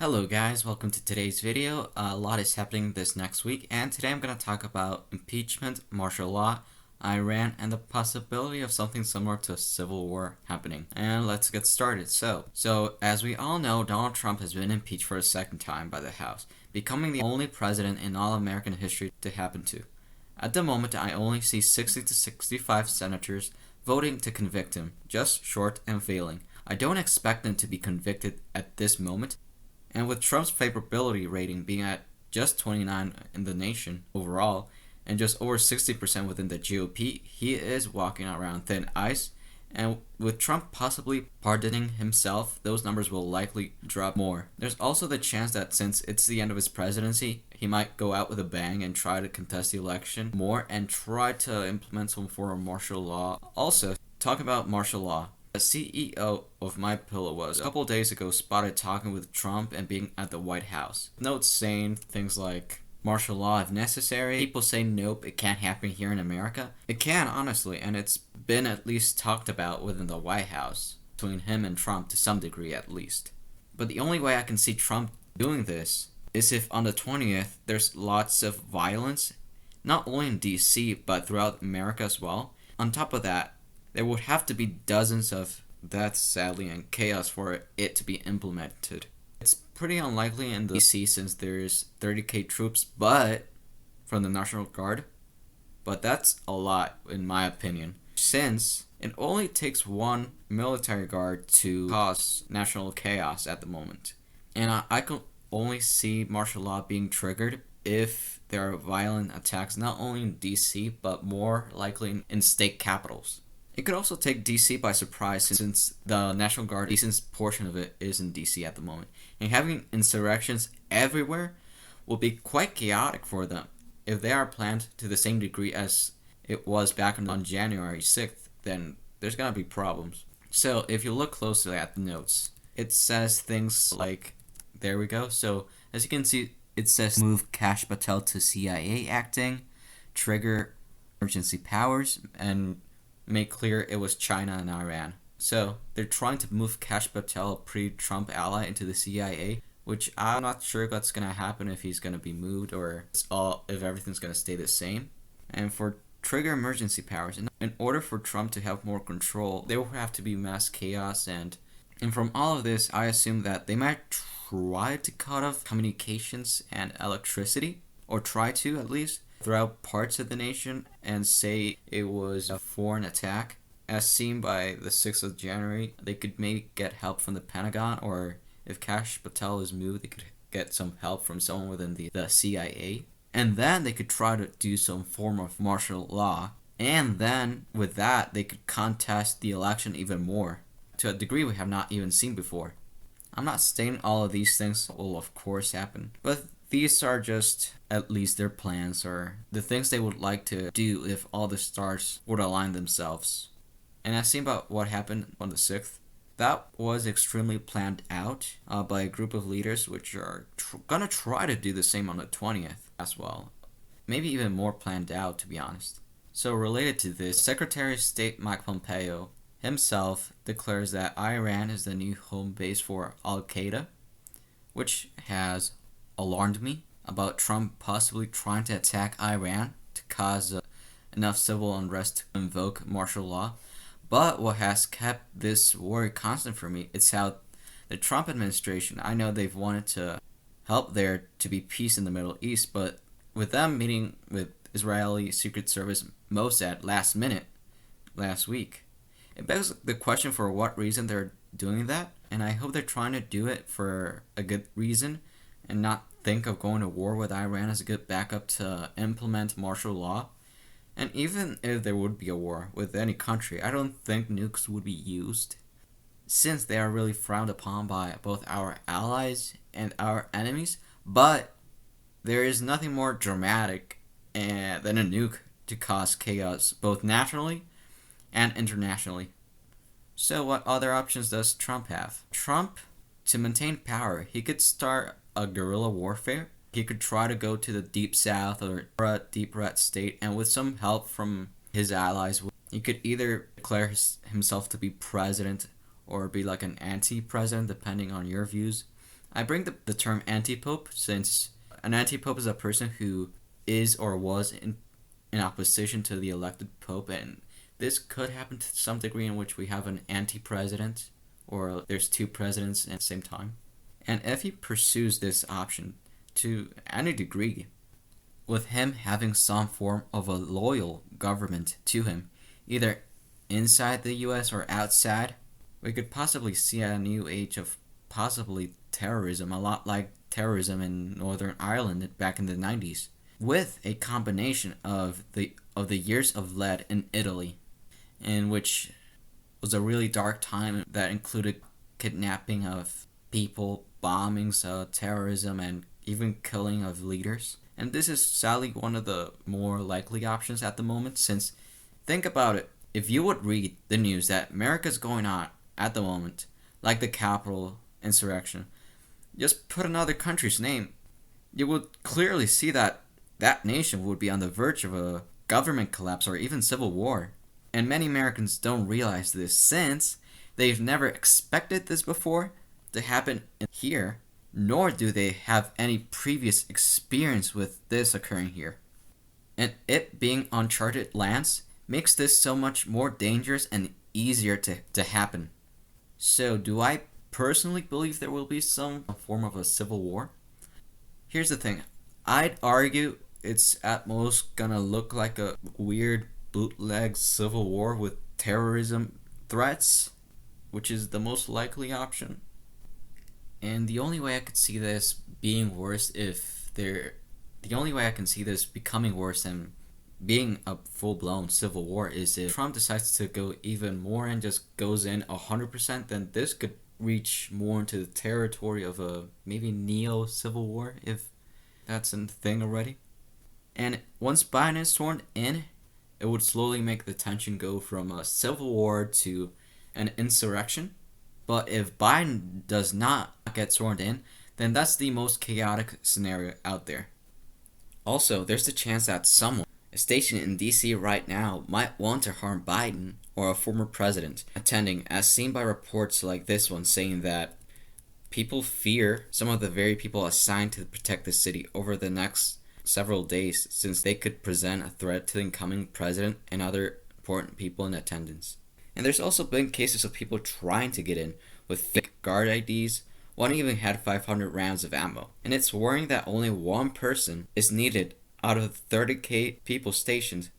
Hello guys, welcome to today's video. A lot is happening this next week, and today I'm going to talk about impeachment, martial law, Iran, and the possibility of something similar to a civil war happening. And let's get started. So as we all know, Donald Trump has been impeached for a second time by the House, becoming the only president in all American history to happen to. At the moment, I only see 60 to 65 senators voting to convict him, just short and failing. I don't expect him to be convicted at this moment. And with Trump's favorability rating being at just 29 in the nation overall, and just over 60% within the GOP, he is walking around thin ice. And with Trump possibly pardoning himself, those numbers will likely drop more. There's also the chance that since it's the end of his presidency, he might go out with a bang and try to contest the election more and try to implement some form of martial law. Also, talk about martial law. The CEO of MyPillow was a couple days ago spotted talking with Trump and being at the White House. Notes saying things like martial law if necessary. People say nope, it can't happen here in America. It can, honestly, and it's been at least talked about within the White House, between him and Trump to some degree at least. But the only way I can see Trump doing this is if on the 20th there's lots of violence, not only in DC but throughout America as well. On top of that, there would have to be dozens of deaths, sadly, and chaos for it to be implemented. It's pretty unlikely in the DC since there's 30,000 troops from the National Guard, but that's a lot in my opinion, since it only takes one military guard to cause national chaos at the moment. And I can only see martial law being triggered if there are violent attacks not only in DC but more likely in state capitals. It could also take DC by surprise since the National Guard, a decent portion of it, is in DC at the moment. And having insurrections everywhere will be quite chaotic for them. If they are planned to the same degree as it was back on January 6th, then there's going to be problems. So if you look closely at the notes, it says things like, there we go. So as you can see, it says move Kash Patel to CIA acting, trigger emergency powers, and make clear it was China and Iran. So they're trying to move Kash Patel, a pre-Trump ally, into the CIA, which I'm not sure what's gonna happen if he's gonna be moved or if everything's gonna stay the same. And for trigger emergency powers, in order for Trump to have more control, there will have to be mass chaos, and from all of this, I assume that they might try to cut off communications and electricity, or try to at least, throughout parts of the nation, and say it was a foreign attack. As seen by the 6th of January, they could maybe get help from the Pentagon, or if Kash Patel is moved, they could get some help from someone within the CIA. And then they could try to do some form of martial law. And then, with that, they could contest the election even more, to a degree we have not even seen before. I'm not saying all of these things will of course happen, but these are just at least their plans, or the things they would like to do if all the stars would align themselves. And as seen about what happened on the 6th, that was extremely planned out by a group of leaders which are gonna try to do the same on the 20th as well. Maybe even more planned out, to be honest. So related to this, Secretary of State Mike Pompeo himself declares that Iran is the new home base for Al-Qaeda, which has alarmed me about Trump possibly trying to attack Iran to cause enough civil unrest to invoke martial law. But what has kept this worry constant for me is how the Trump administration, I know they've wanted to help there to be peace in the Middle East, but with them meeting with Israeli Secret Service Mossad last minute, last week, it begs the question for what reason they're doing that, and I hope they're trying to do it for a good reason and not think of going to war with Iran as a good backup to implement martial law. And even if there would be a war with any country, I don't think nukes would be used, since they are really frowned upon by both our allies and our enemies. But there is nothing more dramatic than a nuke to cause chaos, both nationally and internationally. So what other options does Trump have? Trump, to maintain power, he could start a guerrilla warfare. He could try to go to the deep south or a deep red state, and with some help from his allies, he could either declare himself to be president or be like an anti-president, depending on your views, I bring the term anti-pope since an anti-pope is a person who is or was in opposition to the elected pope, and this could happen to some degree in which we have an anti-president or there's two presidents at the same time. And if he pursues this option to any degree, with him having some form of a loyal government to him, either inside the US or outside, we could possibly see a new age of possibly terrorism, a lot like terrorism in Northern Ireland back in the 90s, with a combination of the years of lead in Italy, in which was a really dark time that included kidnapping of people, bombings, terrorism, and even killing of leaders. And this is sadly one of the more likely options at the moment, since, think about it, if you would read the news that America's going on at the moment, like the Capitol insurrection, just put another country's name, you would clearly see that that nation would be on the verge of a government collapse or even civil war. And many Americans don't realize this since they've never expected this before to happen here, nor do they have any previous experience with this occurring here. And it being uncharted lands makes this so much more dangerous and easier to happen. So, do I personally believe there will be some form of a civil war? Here's the thing. I'd argue it's at most gonna look like a weird bootleg civil war with terrorism threats, which is the most likely option. And the only way I could see this being worse the only way I can see this becoming worse than being a full-blown civil war is if Trump decides to go even more and just goes in 100%, then this could reach more into the territory of a maybe neo-civil war, if that's a thing already. And once Biden is sworn in, it would slowly make the tension go from a civil war to an insurrection. But if Biden does not get sworn in, then that's the most chaotic scenario out there. Also, there's the chance that someone stationed in DC right now might want to harm Biden or a former president attending, as seen by reports like this one saying that people fear some of the very people assigned to protect the city over the next several days, since they could present a threat to the incoming president and other important people in attendance. And there's also been cases of people trying to get in with fake guard IDs. One even had 500 rounds of ammo. And it's worrying that only one person is needed out of 30,000 people stationed.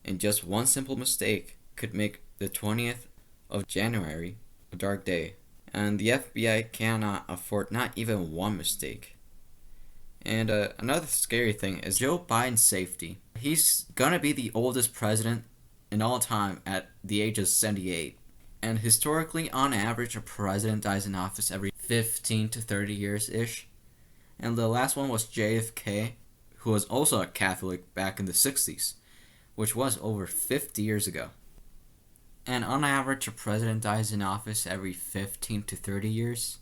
And just one simple mistake could make the 20th of January a dark day. And the FBI cannot afford not even one mistake. And another scary thing is Joe Biden's safety. He's gonna be the oldest president in all time at the age of 78. And historically, on average, a president dies in office every 15 to 30 years-ish. And the last one was JFK, who was also a Catholic back in the 60s, which was over 50 years ago. And on average, a president dies in office every 15 to 30 years.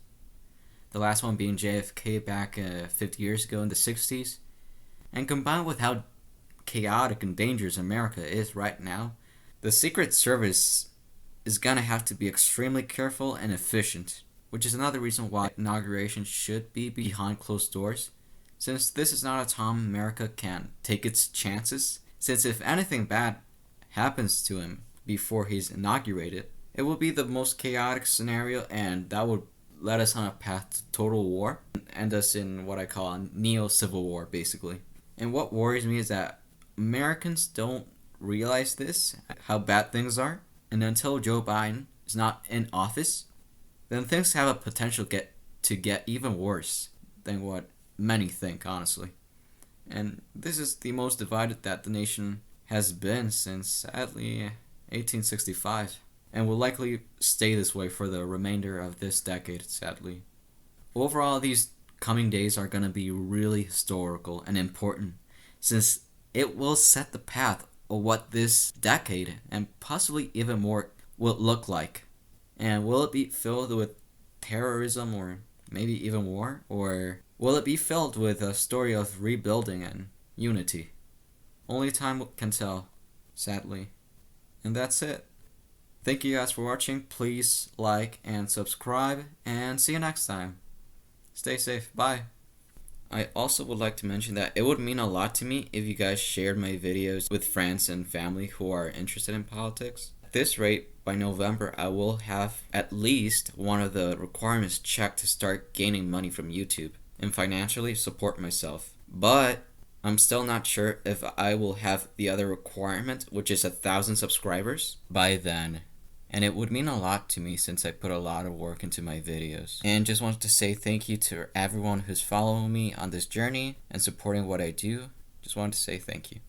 The last one being JFK back 50 years ago in the 60s. And combined with how chaotic and dangerous America is right now, the Secret Service is gonna have to be extremely careful and efficient, which is another reason why inauguration should be behind closed doors, since this is not a time America can take its chances, since if anything bad happens to him before he's inaugurated, it will be the most chaotic scenario, and that would let us on a path to total war, and end us in what I call a neo-civil war, basically. And what worries me is that Americans don't realize this, how bad things are, and until Joe Biden is not in office, then things have a potential to get even worse than what many think, honestly. And this is the most divided that the nation has been since, sadly, 1865, and will likely stay this way for the remainder of this decade, sadly. Overall, these coming days are going to be really historical and important, since it will set the path of what this decade, and possibly even more, will look like. And will it be filled with terrorism or maybe even war? Or will it be filled with a story of rebuilding and unity? Only time can tell, sadly. And that's it. Thank you guys for watching. Please like and subscribe, and see you next time. Stay safe. Bye. I also would like to mention that it would mean a lot to me if you guys shared my videos with friends and family who are interested in politics. At this rate, by November, I will have at least one of the requirements checked to start gaining money from YouTube and financially support myself. But I'm still not sure if I will have the other requirement, which is 1,000 subscribers, by then. And it would mean a lot to me since I put a lot of work into my videos. And just wanted to say thank you to everyone who's following me on this journey and supporting what I do. Just wanted to say thank you.